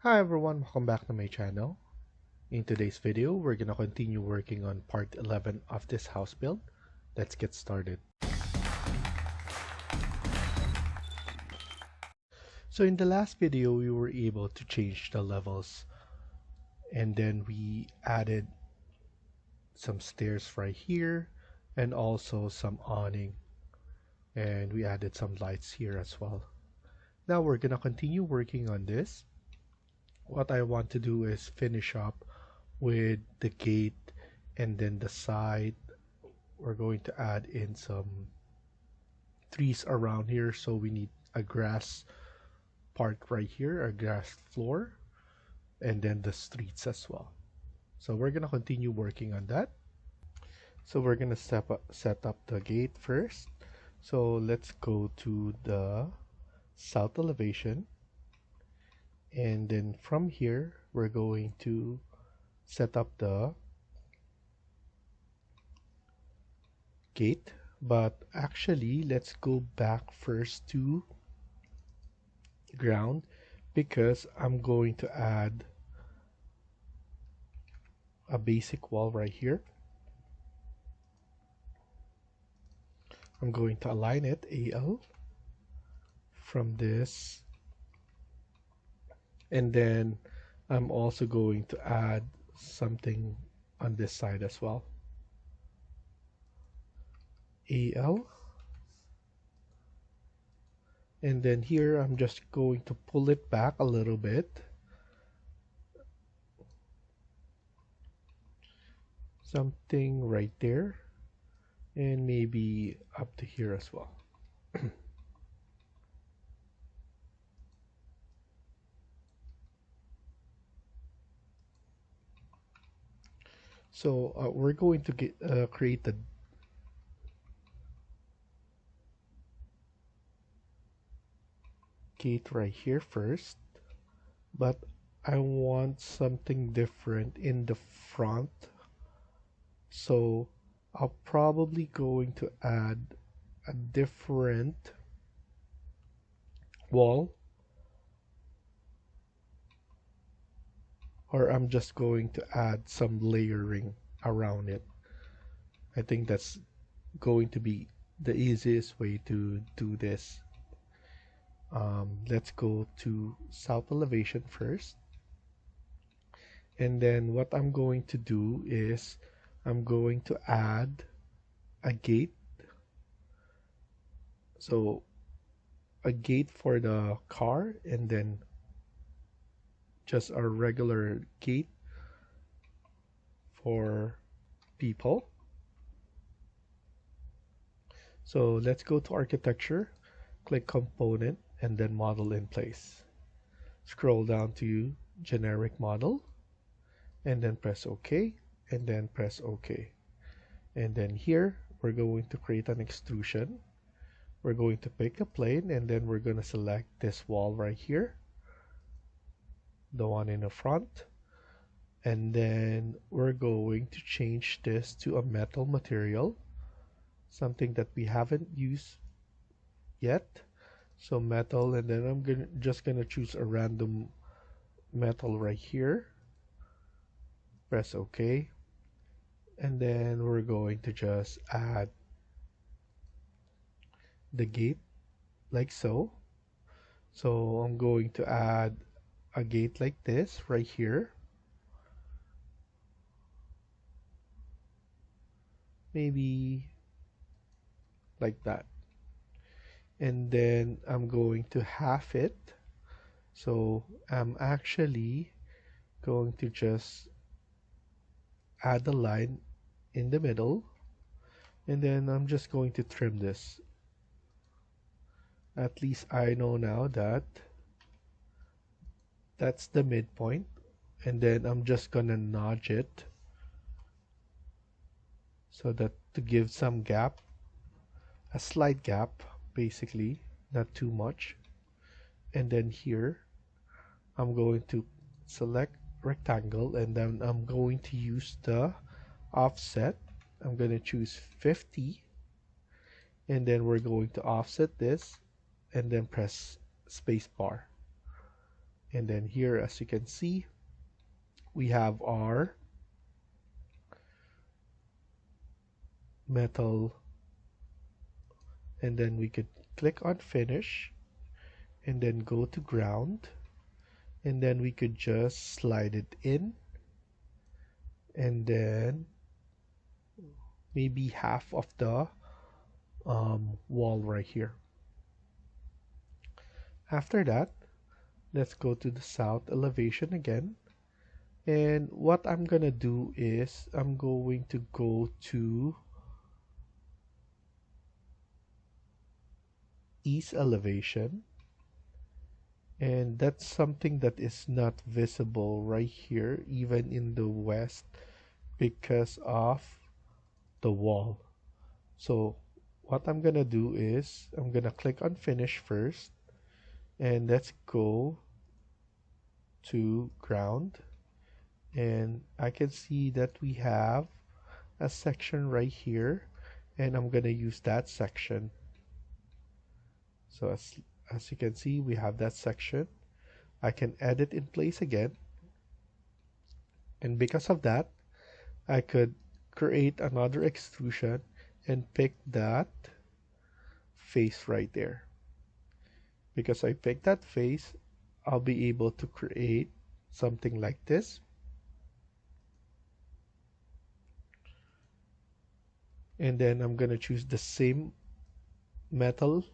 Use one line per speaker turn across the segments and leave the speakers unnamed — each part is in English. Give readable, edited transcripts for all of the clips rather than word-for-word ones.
Hi everyone, welcome back to my channel. In today's video, we're gonna continue working on part 11 of this house build. Let's get started. So in the last video, we were able to change the levels and then we added some stairs right here and also some awning, and we added some lights here as well. Now we're gonna continue working on this. What I want to do is finish up with the gate, and then the side we're going to add in some trees around here, so we need a grass part right here, a grass floor, and then the streets as well. So we're gonna continue working on that. So we're gonna set up the gate first. So let's go to the south elevation, and then from here we're going to set up the gate. But actually, let's go back first to ground, because I'm going to add a basic wall right here. I'm going to align it AL from this, and then I'm also going to add something on this side as well. AL, and then here I'm just going to pull it back a little bit, something right there, and maybe up to here as well. So we're going to create the gate right here first, but I want something different in the front, so I'm probably going to add a different wall, or I'm just going to add some layering around it. I think that's going to be the easiest way to do this. Let's go to south elevation first, and then what I'm going to do is I'm going to add a gate. So a gate for the car, and then just a regular gate for people. So let's go to architecture, click component, and then model in place. Scroll down to generic model, and then press OK, and then press OK. And then here we're going to create an extrusion. We're going to pick a plane, and then we're going to select this wall right here, the one in the front, and then we're going to change this to a metal material, something that we haven't used yet. So metal, and then I'm just gonna choose a random metal right here, press OK, and then we're going to just add the gate like so. So I'm going to add a gate like this right here, maybe like that, and then I'm going to half it. So I'm actually going to just add a line in the middle, and then I'm just going to trim this. At least I know now that that's the midpoint, and then I'm just gonna notch it so that to give some gap, a slight gap basically, not too much. And then here I'm going to select rectangle, and then I'm going to use the offset. I'm going to choose 50, and then we're going to offset this, and then press space bar. And then here, as you can see, we have our metal, and then we could click on finish and then go to ground, and then we could just slide it in, and then maybe half of the wall right here. After that, let's go to the south elevation again. And what I'm gonna do is I'm going to go to east elevation, and that's something that is not visible right here, even in the west, because of the wall. So what I'm gonna do is I'm gonna click on finish first, and let's go to ground, and I can see that we have a section right here, and I'm gonna use that section. So as you can see, we have that section. I can edit in place again, and because of that, I could create another extrusion and pick that face right there. Because I picked that face, I'll be able to create something like this. And then I'm gonna choose the same metal,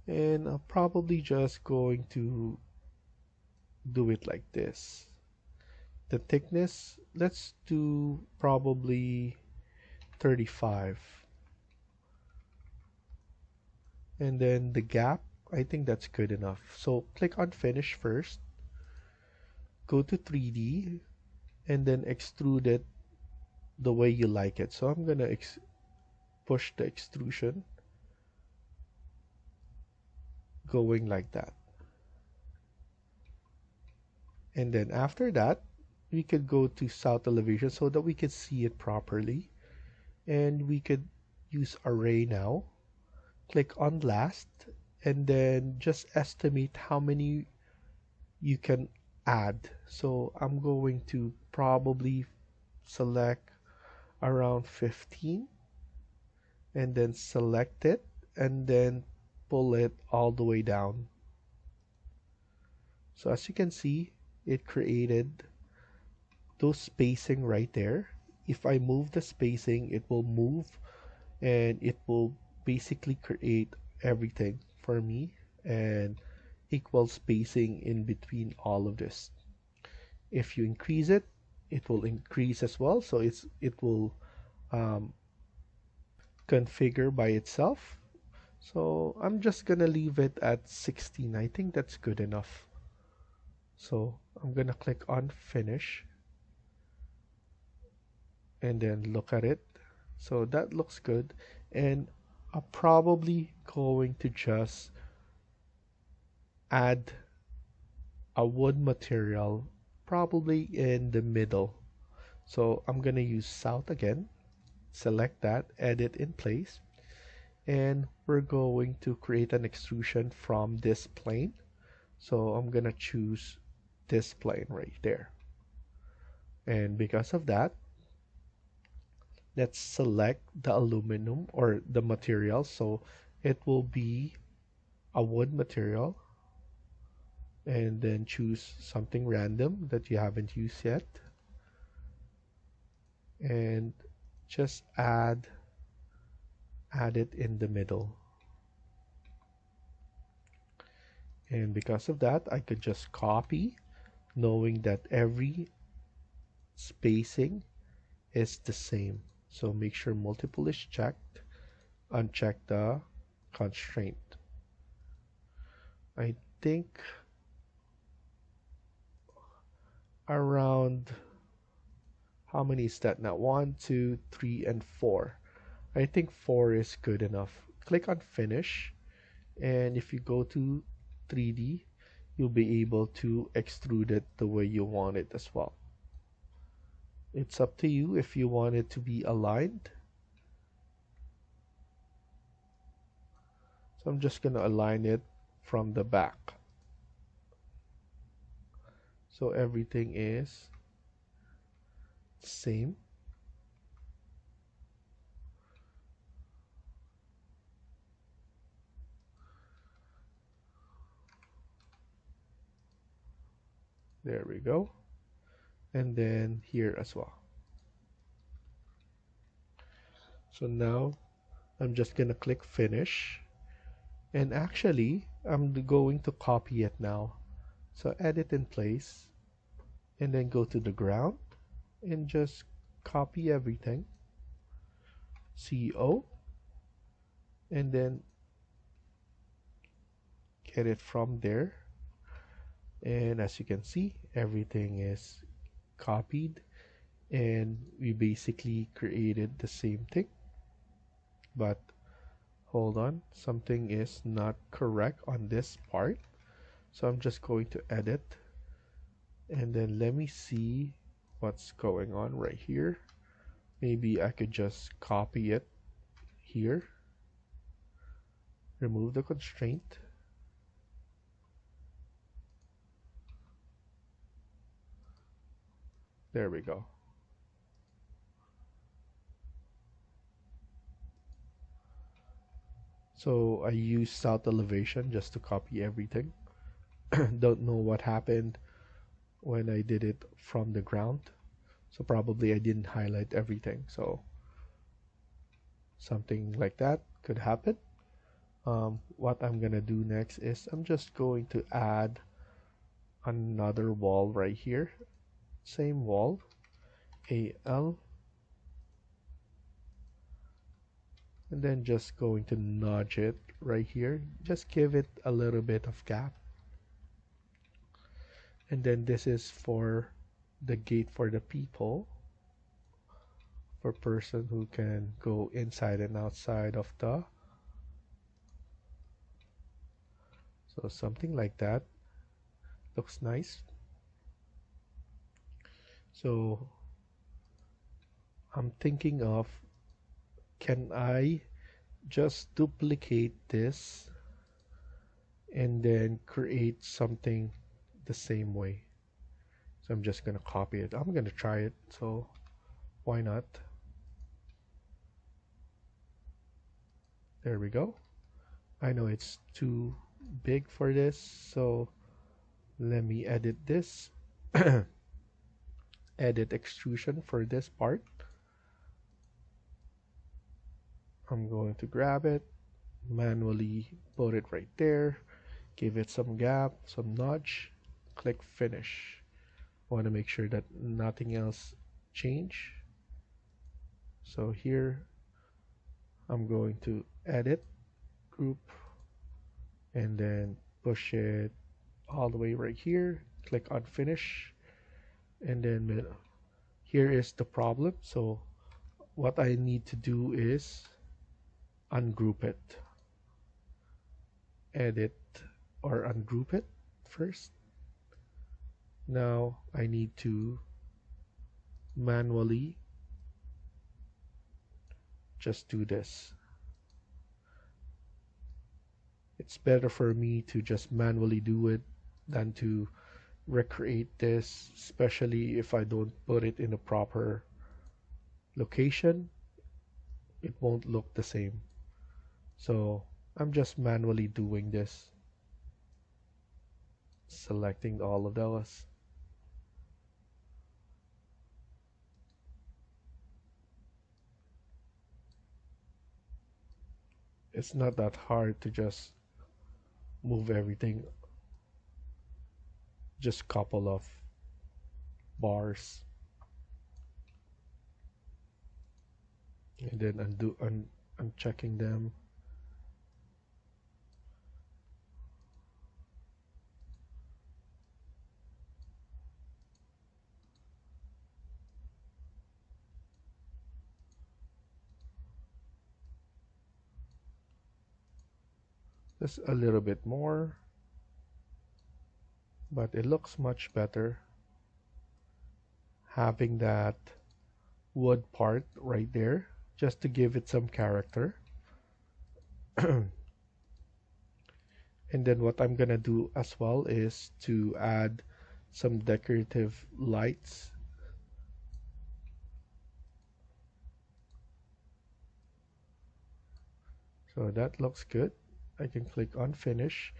and I'm probably just going to do it like this. The thickness, let's do probably 35. And then the gap, I think that's good enough. So click on finish first, go to 3D, and then extrude it the way you like it. So I'm gonna push the extrusion going like that. And then after that, we could go to south elevation so that we can see it properly. And we could use array now. Click on last, and then just estimate how many you can add. So I'm going to probably select around 15, and then select it, and then pull it all the way down. So as you can see, it created those spacing right there. If I move the spacing, it will move, and it will basically create everything for me, and equal spacing in between all of this. If you increase it, it will increase as well, so it will configure by itself. So I'm just gonna leave it at 16. I think that's good enough. So I'm gonna click on finish, and then look at it. So that looks good, and I'm probably going to just add a wood material probably in the middle. So I'm gonna use south again, select that, edit in place, and we're going to create an extrusion from this plane. So I'm gonna choose this plane right there, and because of that, let's select the aluminum or the material. So it will be a wood material, and then choose something random that you haven't used yet, and just add it in the middle. And because of that, I could just copy, knowing that every spacing is the same. So make sure multiple is checked, uncheck the constraint. I think around, how many is that now? 1, 2, 3, and 4. I think 4 is good enough. Click on finish, and if you go to 3D, you'll be able to extrude it the way you want it as well. It's up to you if you want it to be aligned. So I'm just gonna align it from the back. so everything is same. There we go. And then here as well. So now I'm just gonna click finish, and actually I'm going to copy it now. So edit in place, and then go to the ground and just copy everything, CO, and then get it from there. And as you can see, everything is copied, and we basically created the same thing. But hold on, something is not correct on this part. So I'm just going to edit, and then let me see what's going on right here. Maybe I could just copy it here, remove the constraint, there we go. So I used south elevation just to copy everything. Don't know what happened when I did it from the ground. So probably I didn't highlight everything. So something like that could happen. What I'm gonna do next is I'm just going to add another wall right here. Same wall, AL, and then just going to nudge it right here. Just give it a little bit of gap. And then this is for the gate for the people, for person who can go inside and outside of the, so something like that looks nice. So I'm thinking of, can I just duplicate this and then create something the same way? So I'm just gonna copy it. I'm gonna try it, so why not? There we go. I know it's too big for this, so let me edit this. Edit extrusion for this part. I'm going to grab it, manually put it right there, give it some gap, some nudge, click finish. I want to make sure that nothing else change. So here I'm going to edit, group, and then push it all the way right here, click on finish, and then here is the problem. So what I need to do is ungroup it, edit or ungroup it first. Now I need to manually just do this. It's better for me to just manually do it than to recreate this, especially if I don't put it in a proper location. It won't look the same. So I'm just manually doing this, selecting all of those. It's not that hard to just move everything, just couple of bars, and then unchecking them. Just a little bit more, but it looks much better having that wood part right there, just to give it some character. And then what I'm gonna do as well is to add some decorative lights. So that looks good. I can click on finish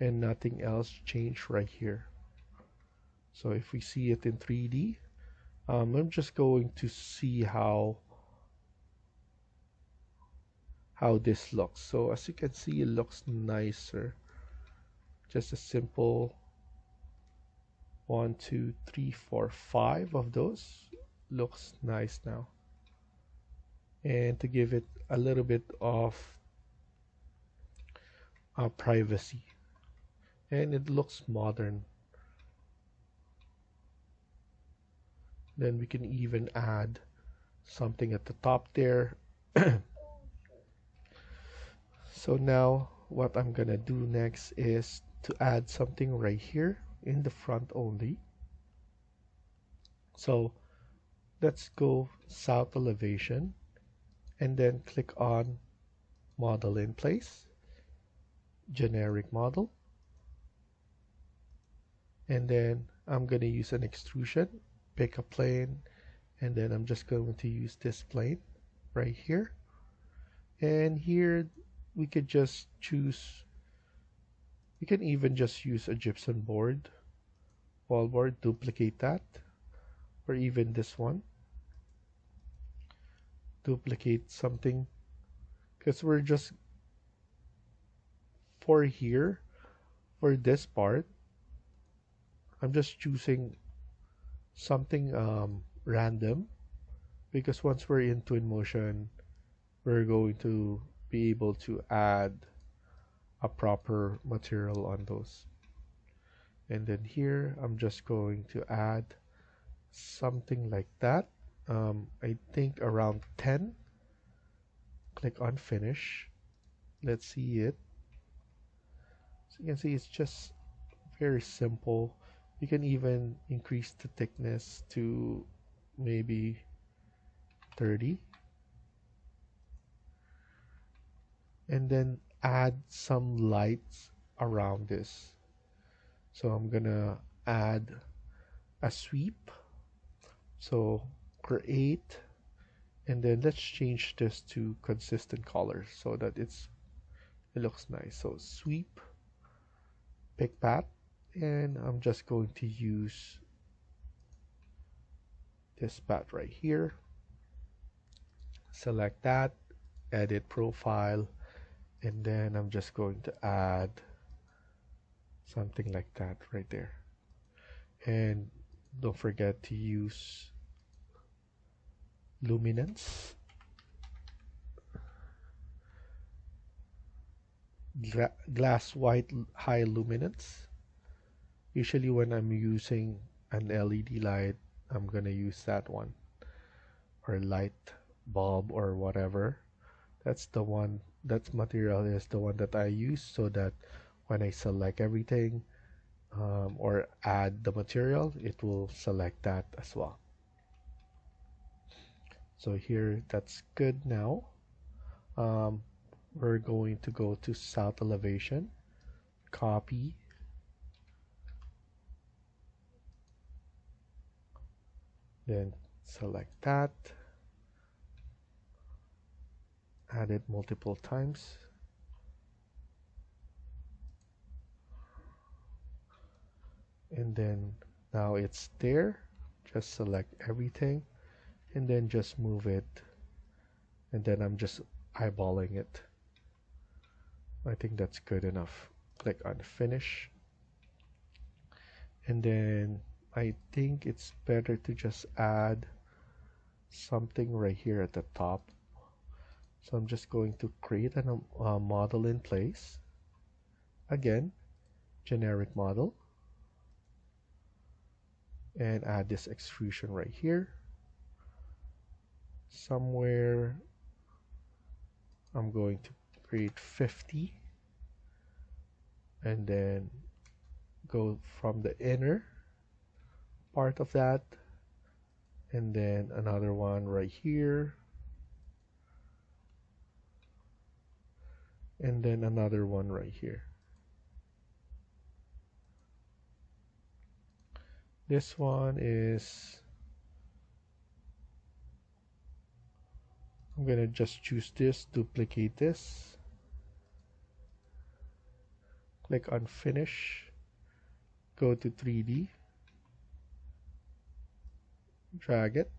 and nothing else changed right here. So if we see it in 3D, I'm just going to see how this looks. So as you can see, it looks nicer. Just a simple 1, 2, 3, 4, 5 of those looks nice now. And to give it a little bit of privacy, and it looks modern. Then we can even add something at the top there. So now what I'm gonna do next is to add something right here in the front only. So let's go south elevation and then click on model in place, generic model, and then I'm gonna use an extrusion, pick a plane, and then I'm just going to use this plane right here. And here we could just choose, we can even just use a gypsum board, wall board, duplicate that, or even this one, duplicate something, because we're just for here, for this part, I'm just choosing something random, because once we're in Twinmotion, we're going to be able to add a proper material on those. And then here I'm just going to add something like that. I think around 10. Click on finish. Let's see it. So you can see it's just very simple. You can even increase the thickness to maybe 30. And then add some lights around this. So I'm gonna add a sweep. So create, and then let's change this to consistent colors so that it looks nice. So sweep, pick path, and I'm just going to use this path right here. Select that, edit profile, and then I'm just going to add something like that right there. And don't forget to use luminance, glass white high luminance. Usually when I'm using an LED light, I'm gonna use that one, or light bulb or whatever. That's the one, that material is the one that I use, so that when I select everything or add the material, it will select that as well. So here, that's good now. We're going to go to south elevation, copy, then select that, add it multiple times, and then now it's there. Just select everything and then just move it, and then I'm just eyeballing it. I think that's good enough. Click on finish, and then I think it's better to just add something right here at the top. So I'm just going to create a model in place. Again, generic model, and add this extrusion right here. Somewhere I'm going to create 50, and then go from the inner part of that, and then another one right here, and then another one right here. This one is, I'm gonna just choose this, duplicate this, click on finish, go to 3D, drag it,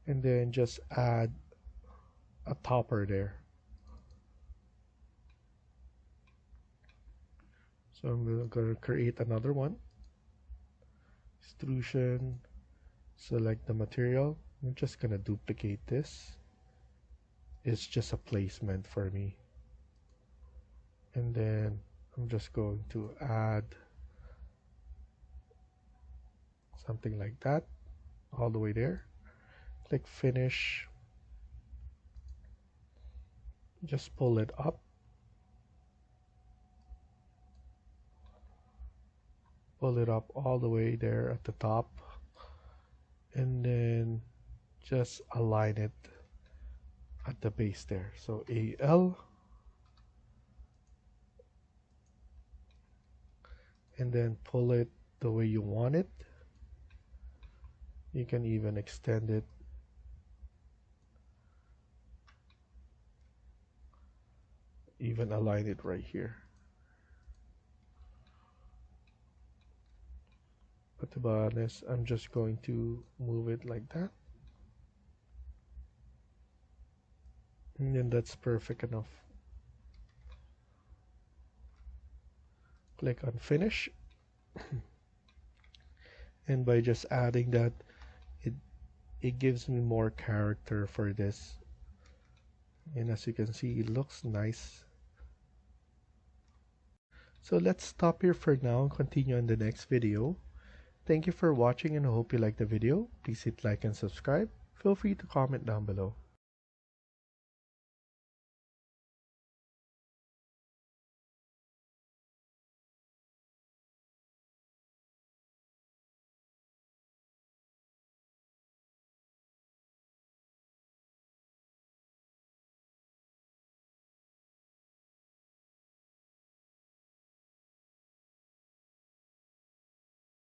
and then just add a topper there. So I'm going to create another one. Extrusion, select the material. I'm just going to duplicate this. It's just a placement for me. And then I'm just going to add something like that all the way there. Click finish. Just pull it up. Pull it up all the way there at the top. And then just align it at the base there. So AL. And then pull it the way you want it. You can even extend it. Even align it right here. But to be honest, I'm just going to move it like that. And then that's perfect enough. Click on finish. And by just adding that, it gives me more character for this. And as you can see, it looks nice. So let's stop here for now and continue on the next video. Thank you for watching and I hope you liked the video. Please hit like and subscribe. Feel free to comment down below.